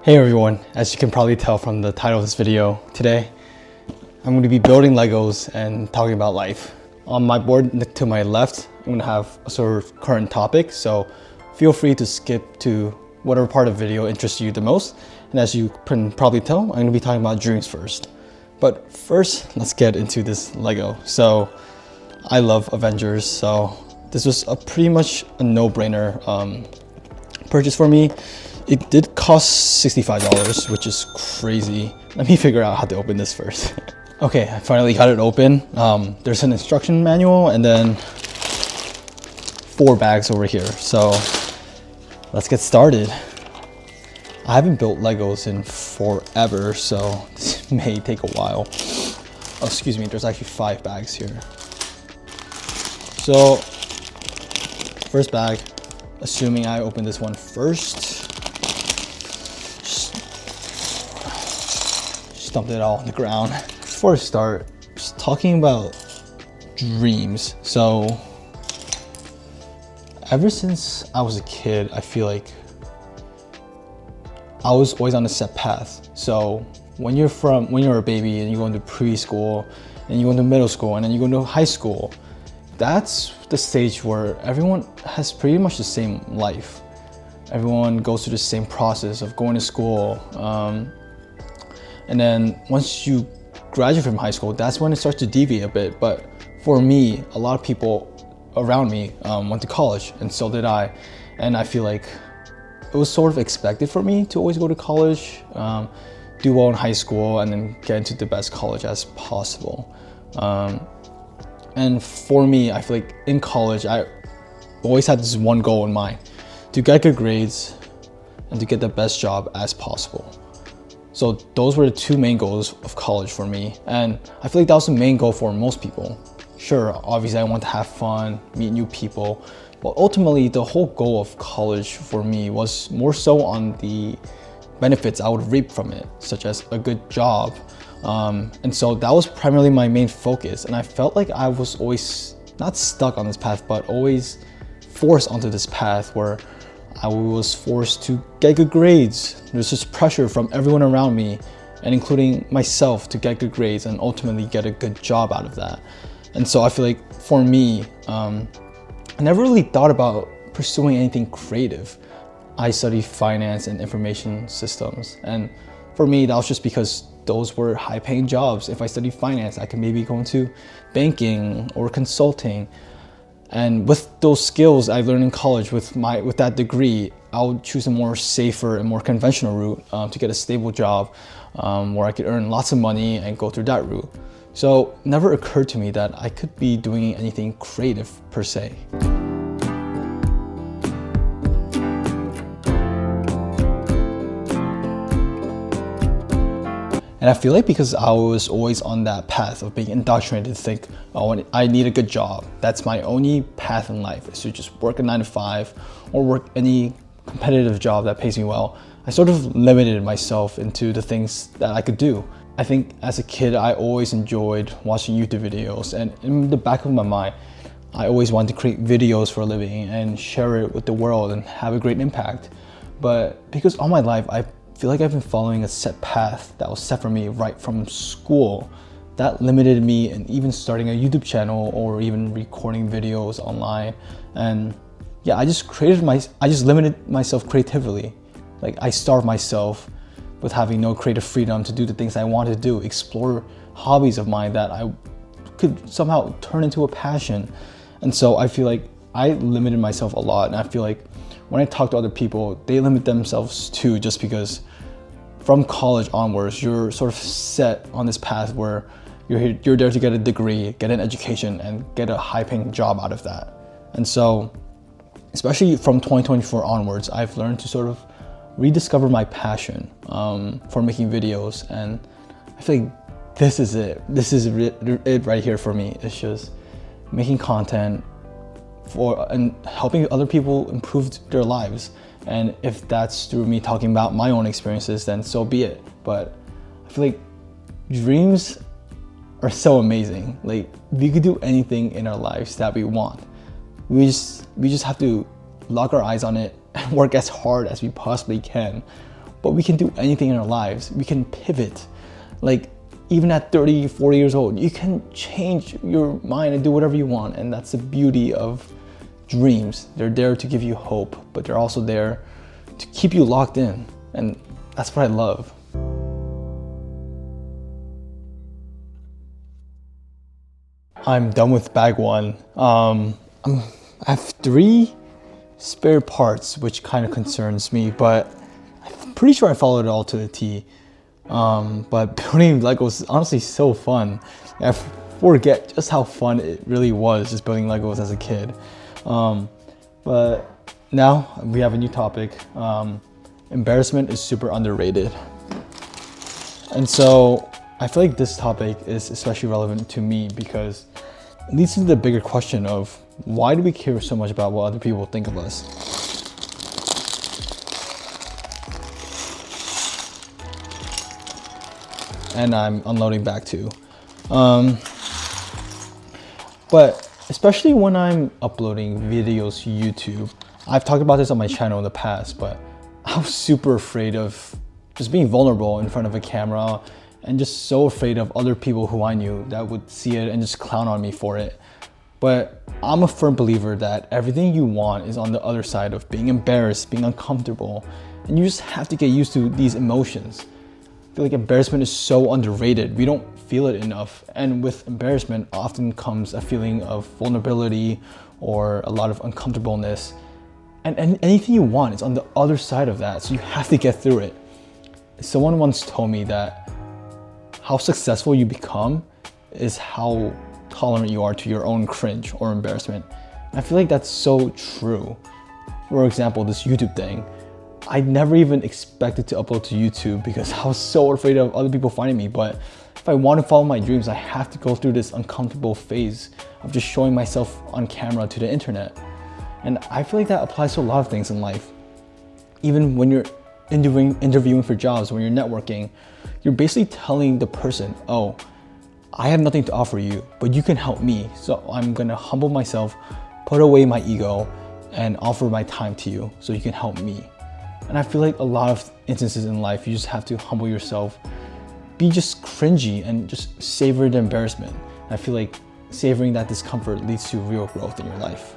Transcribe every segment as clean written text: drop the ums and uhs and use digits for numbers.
Hey everyone, as you can probably tell from the title of this video, today I'm going to be building Legos and talking about life. On my board to my left, I'm going to have a sort of current topic, so feel free to skip to whatever part of the video interests you the most. And as you can probably tell, I'm going to be talking about dreams first. But first, let's get into this Lego. So I love Avengers, so this was pretty much a no-brainer purchase for me. It did cost $65, which is crazy. Let me figure out how to open this first. Okay, I finally got it open. There's an instruction manual and then 4 bags over here. So let's get started. I haven't built Legos in forever, so this may take a while. Oh, excuse me, there's actually 5 bags here. So, first bag, assuming I open this one first. Dumped it all on the ground. Before I start, just talking about dreams. So ever since I was a kid, I feel like I was always on a set path. So when you're a baby and you go into preschool and you go into middle school and then you go into high school, that's the stage where everyone has pretty much the same life. Everyone goes through the same process of going to school. And then once you graduate from high school, that's when it starts to deviate a bit. But for me, a lot of people around me went to college, and so did I. And I feel like it was sort of expected for me to always go to college, do well in high school, and then get into the best college as possible. And for me, I feel like in college, I always had this one goal in mind: to get good grades and to get the best job as possible. So those were the 2 main goals of college for me. And I feel like that was the main goal for most people. Sure, obviously I want to have fun, meet new people, but ultimately the whole goal of college for me was more so on the benefits I would reap from it, such as a good job. And so that was primarily my main focus. And I felt like I was always not stuck on this path, but always forced onto this path where I was forced to get good grades. There's just pressure from everyone around me, and including myself, to get good grades and ultimately get a good job out of that. And so I feel like for me, I never really thought about pursuing anything creative. I studied finance and information systems, and for me that was just because those were high-paying jobs. If I studied finance, I could maybe go into banking or consulting. And with those skills I learned in college, with that degree, I would choose a more safer and more conventional route to get a stable job where I could earn lots of money and go through that route. So it never occurred to me that I could be doing anything creative per se. And I feel like because I was always on that path of being indoctrinated to think, oh, I need a good job. That's my only path in life, is to just work a 9 to 5 or work any competitive job that pays me well. I sort of limited myself into the things that I could do. I think as a kid, I always enjoyed watching YouTube videos, and in the back of my mind, I always wanted to create videos for a living and share it with the world and have a great impact. But because all my life, I feel like I've been following a set path that was set for me right from school. That limited me in even starting a YouTube channel or even recording videos online. And yeah, I just limited myself creatively. Like I starved myself with having no creative freedom to do the things I wanted to do, explore hobbies of mine that I could somehow turn into a passion. And so I feel like I limited myself a lot, and I feel like when I talk to other people, they limit themselves too, just because from college onwards, you're sort of set on this path where you're there to get a degree, get an education, and get a high-paying job out of that. And so, especially from 2024 onwards, I've learned to sort of rediscover my passion for making videos, and I feel like this is it. This is it right here for me. It's just making content and helping other people improve their lives. And if that's through me talking about my own experiences, then so be it. But I feel like dreams are so amazing. Like we could do anything in our lives that we want. We just have to lock our eyes on it and work as hard as we possibly can. but we can do anything in our lives. We can pivot. Like, even at 30, 40 years old, you can change your mind and do whatever you want. And that's the beauty of dreams. They're there to give you hope, but they're also there to keep you locked in. And that's what I love. I'm done with bag one. I have 3 spare parts, which kind of concerns me, but I'm pretty sure I followed it all to the T. But building Legos is honestly so fun. I forget just how fun it really was just building Legos as a kid. But now we have a new topic. Embarrassment is super underrated. And so I feel like this topic is especially relevant to me because it leads to the bigger question of why do we care so much about what other people think of us? And I'm unloading back too. But especially when I'm uploading videos to YouTube, I've talked about this on my channel in the past, but I was super afraid of just being vulnerable in front of a camera and just so afraid of other people who I knew that would see it and just clown on me for it. But I'm a firm believer that everything you want is on the other side of being embarrassed, being uncomfortable, and you just have to get used to these emotions. I feel like embarrassment is so underrated. We don't feel it enough. And with embarrassment often comes a feeling of vulnerability or a lot of uncomfortableness. And anything you want is on the other side of that, so you have to get through it. Someone once told me that how successful you become is how tolerant you are to your own cringe or embarrassment. And I feel like that's so true. For example, this YouTube thing. I never even expected to upload to YouTube because I was so afraid of other people finding me. But if I want to follow my dreams, I have to go through this uncomfortable phase of just showing myself on camera to the internet. And I feel like that applies to a lot of things in life. Even when you're interviewing for jobs, when you're networking, you're basically telling the person, oh, I have nothing to offer you, but you can help me. So I'm gonna humble myself, put away my ego, and offer my time to you so you can help me. And I feel like a lot of instances in life, you just have to humble yourself, be just cringy and just savor the embarrassment. And I feel like savoring that discomfort leads to real growth in your life.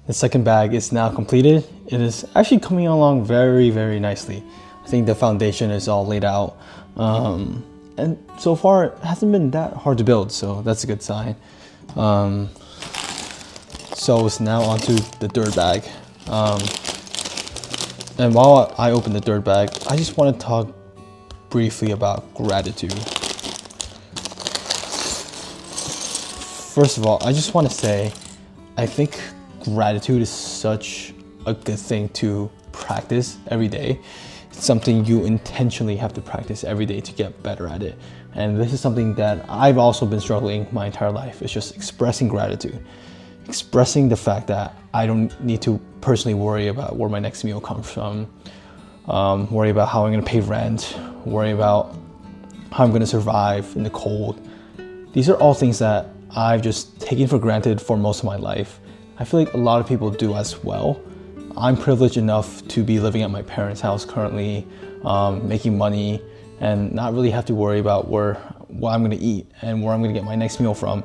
The second bag is now completed. It is actually coming along very, very nicely. I think the foundation is all laid out. And so far, it hasn't been that hard to build, so that's a good sign. So it's now onto the third bag. And while I open the third bag, I just want to talk briefly about gratitude. First of all, I just want to say, I think gratitude is such a good thing to practice every day. It's something you intentionally have to practice every day to get better at it. And this is something that I've also been struggling my entire life. It's just expressing gratitude. Expressing the fact that I don't need to personally worry about where my next meal comes from, worry about how I'm gonna pay rent, worry about how I'm gonna survive in the cold. These are all things that I've just taken for granted for most of my life. I feel like a lot of people do as well. I'm privileged enough to be living at my parents' house currently, making money, and not really have to worry about what I'm gonna eat and where I'm gonna get my next meal from.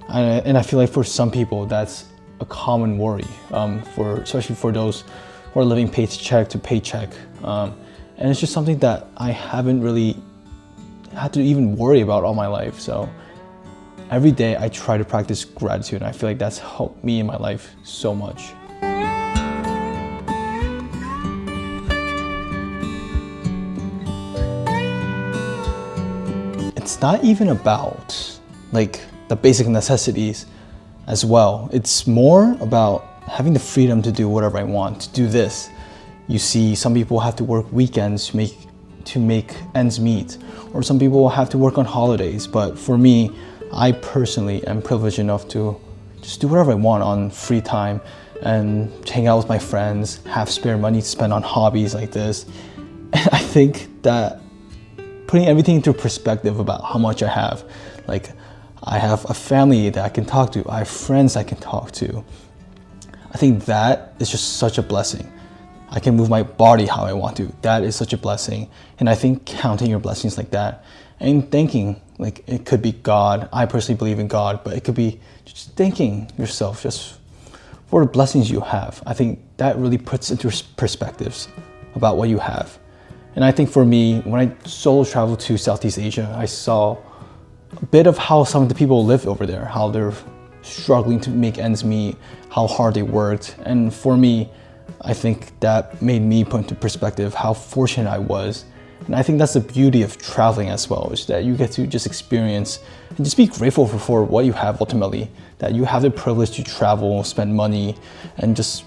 And I feel like for some people, that's a common worry, especially for those who are living paycheck to paycheck. And it's just something that I haven't really had to even worry about all my life. So every day I try to practice gratitude, and I feel like that's helped me in my life so much. It's not even about like the basic necessities as well. It's more about having the freedom to do whatever I want, to do this. You see, some people have to work weekends to make ends meet, or some people have to work on holidays. But for me, I personally am privileged enough to just do whatever I want on free time and hang out with my friends, have spare money to spend on hobbies like this. And I think that putting everything into perspective about how much I have. Like, I have a family that I can talk to. I have friends I can talk to. I think that is just such a blessing. I can move my body how I want to. That is such a blessing. And I think counting your blessings like that and thanking, like, it could be God. I personally believe in God, but it could be just thanking yourself just for the blessings you have. I think that really puts into perspectives about what you have. And I think for me, when I solo traveled to Southeast Asia, I saw a bit of how some of the people live over there, how they're struggling to make ends meet, how hard they worked. And for me, I think that made me put into perspective how fortunate I was. And I think that's the beauty of traveling as well, is that you get to just experience and just be grateful for what you have ultimately, that you have the privilege to travel, spend money, and just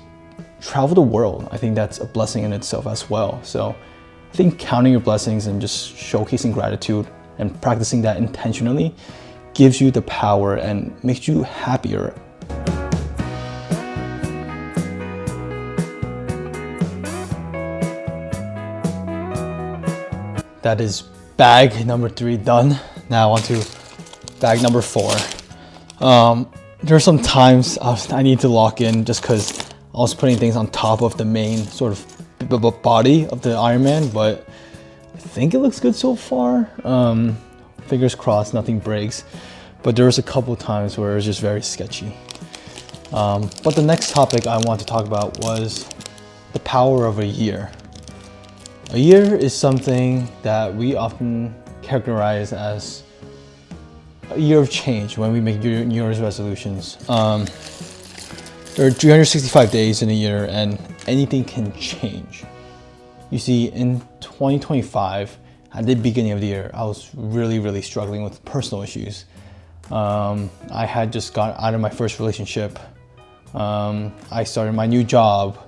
travel the world. I think that's a blessing in itself as well. So I think counting your blessings and just showcasing gratitude and practicing that intentionally gives you the power and makes you happier. That is bag number 3 done. Now on to bag number 4. There are some times I need to lock in just because I was putting things on top of the main sort of body of the Iron Man, but I think it looks good so far. Fingers crossed, nothing breaks. But there was a couple times where it was just very sketchy. But the next topic I want to talk about was the power of a year. A year is something that we often characterize as a year of change when we make New Year's resolutions. There are 365 days in a year and anything can change. You see, in 2025, at the beginning of the year, I was really struggling with personal issues. I had just got out of my first relationship. I started my new job.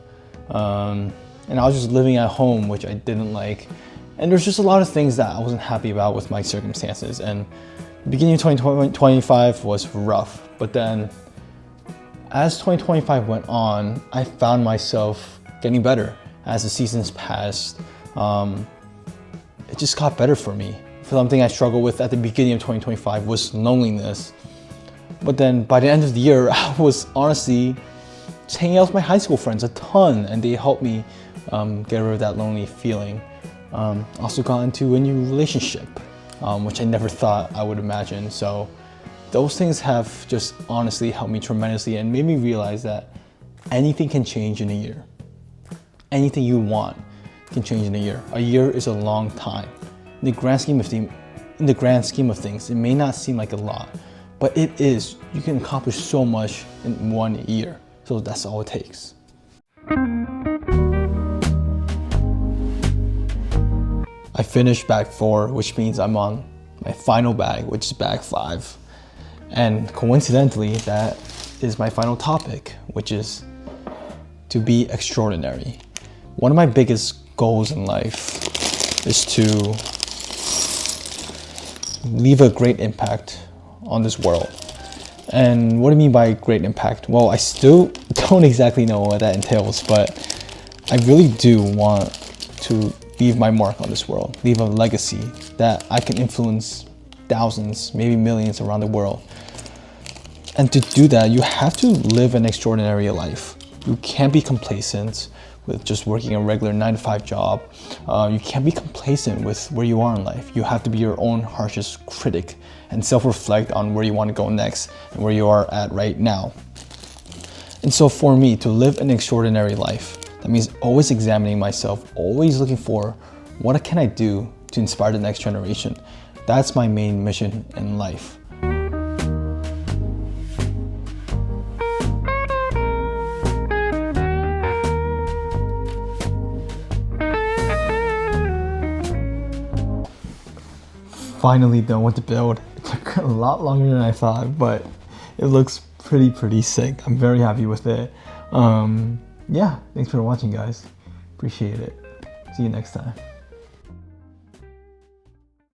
And I was just living at home, which I didn't like. And there's just a lot of things that I wasn't happy about with my circumstances. And the beginning of 2025 was rough. But then as 2025 went on, I found myself getting better. As the seasons passed, it just got better for me. Something I struggled with at the beginning of 2025 was loneliness. But then by the end of the year, I was honestly just hanging out with my high school friends a ton, and they helped me get rid of that lonely feeling. Also got into a new relationship, which I never thought I would imagine. So those things have just honestly helped me tremendously and made me realize that anything can change in a year. Anything you want can change in a year. A year is a long time. In the grand scheme of things, it may not seem like a lot, but it is. You can accomplish so much in 1 year. So that's all it takes. I finished bag 4, which means I'm on my final bag, which is bag 5. And coincidentally, that is my final topic, which is to be extraordinary. One of my biggest goals in life is to leave a great impact on this world. And what do I mean by great impact? Well, I still don't exactly know what that entails, but I really do want to leave my mark on this world, leave a legacy that I can influence thousands, maybe millions around the world. And to do that, you have to live an extraordinary life. You can't be complacent with just working a regular 9-to-5 job. You can't be complacent with where you are in life. You have to be your own harshest critic and self-reflect on where you want to go next and where you are at right now. And so for me, to live an extraordinary life, that means always examining myself, always looking for what can I do to inspire the next generation. That's my main mission in life. Finally done with the build. It took a lot longer than I thought, but it looks pretty sick. I'm very happy with it. Yeah, thanks for watching, guys. Appreciate it. See you next time.